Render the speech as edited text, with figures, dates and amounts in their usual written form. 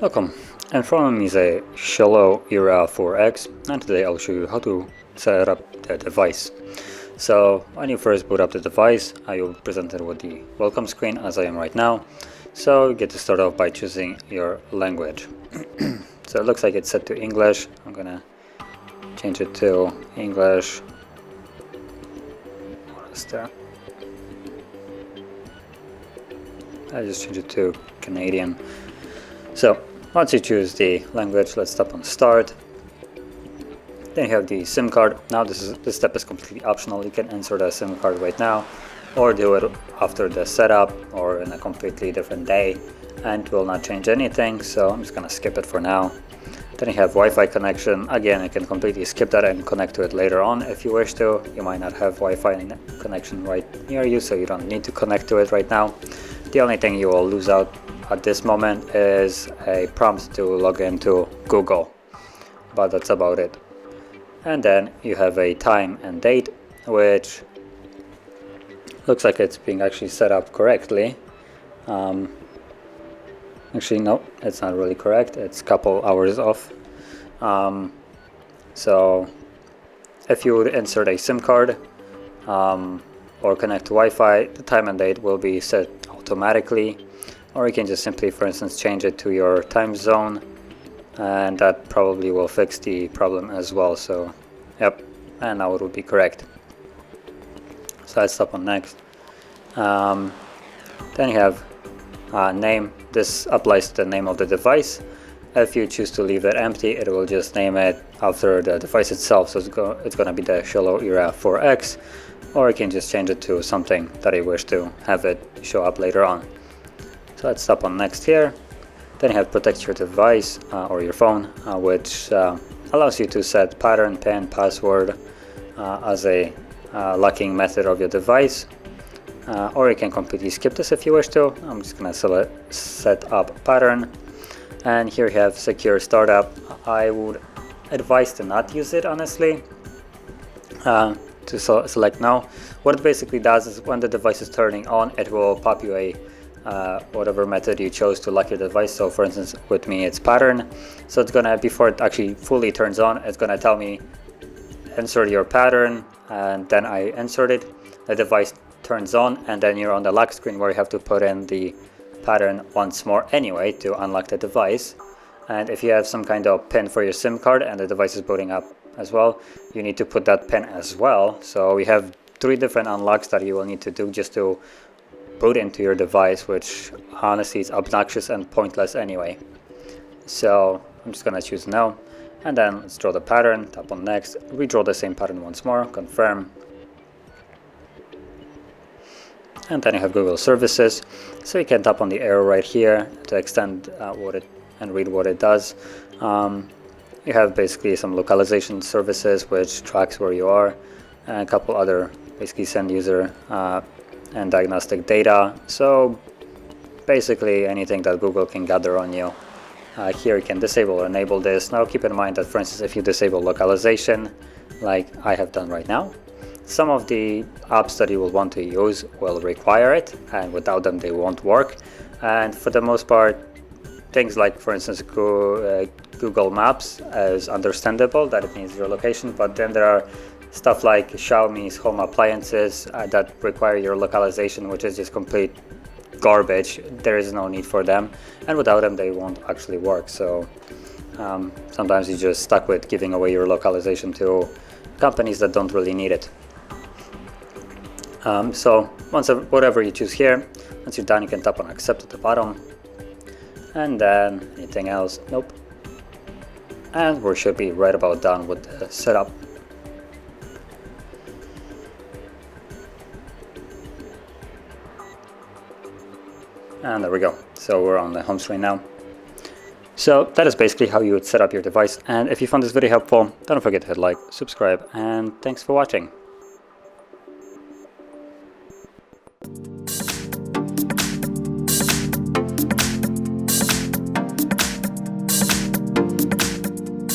Welcome, in front of me is a XOLO Era 4X, and today I'll show you how to set up the device. So when you first boot up the device, you'll be presented with the welcome screen as I am right now. So you get to start off by choosing your language. So it looks like it's set to English. I'm gonna change it to English. What is that? I just change it to Canadian. So once you choose the language, let's tap on Start. Then you have the SIM card. Now this step is completely optional. You can insert a SIM card right now, or do it after the setup, or in a completely different day, and it will not change anything. So I'm just gonna skip it for now. Then you have Wi-Fi connection. Again, you can completely skip that and connect to it later on if you wish to. You might not have Wi-Fi connection right near you, so you don't need to connect to it right now. The only thing you will lose out at this moment is a prompt to log into Google, but that's about it. And then you have a time and date, which looks like it's being actually set up correctly. Actually, no, it's not really correct. It's a couple hours off. So if you would insert a SIM card or connect to Wi-Fi, the time and date will be set automatically. Or you can just simply, for instance, change it to your time zone, and that probably will fix the problem as well. So, yep, and now it would be correct. So let's tap on Next. Then you have name. This applies to the name of the device. If you choose to leave it empty, it will just name it after the device itself. So it's going to be the XOLO Era 4X, or you can just change it to something that you wish to have it show up later on. So let's tap on Next here. Then you have Protect Your Device or your phone, which allows you to set pattern, PIN, password as a locking method of your device. Or you can completely skip this if you wish to. I'm just going to set up pattern. And here you have Secure Startup. I would advise to not use it, honestly. To select no. What it basically does is when the device is turning on, it will pop you a whatever method you chose to lock your device. So for instance, with me it's pattern. So it's gonna, before it actually fully turns on, it's gonna tell me insert your pattern, and then I insert it. The device turns on, and then you're on the lock screen where you have to put in the pattern once more anyway to unlock the device. And if you have some kind of pin for your SIM card and the device is booting up as well, you need to put that pin as well. So we have 3 different unlocks that you will need to do just to boot into your device, which honestly is obnoxious and pointless anyway. So I'm just gonna choose no, and then let's draw the pattern. Tap on Next, redraw the same pattern once more, confirm, and then you have Google Services. So you can tap on the arrow right here to extend and read what it does. You have basically some localization services which tracks where you are, and a couple other basically send user and diagnostic data. So basically anything that Google can gather on you. Here you can disable or enable this. Now keep in mind that, for instance, if you disable localization, like I have done right now, some of the apps that you will want to use will require it, and without them they won't work. And for the most part, things like, for instance, Google Maps is understandable that it needs your location, but then there are stuff like Xiaomi's home appliances that require your localization, which is just complete garbage. There is no need for them, and without them they won't actually work. So sometimes you're just stuck with giving away your localization to companies that don't really need it. So whatever you choose here, once you're done, you can tap on Accept at the bottom, and then anything else, nope. And we should be right about done with the setup. And there we go. So we're on the home screen now. So that is basically how you would set up your device. And if you found this video helpful, don't forget to hit like, subscribe, and thanks for watching.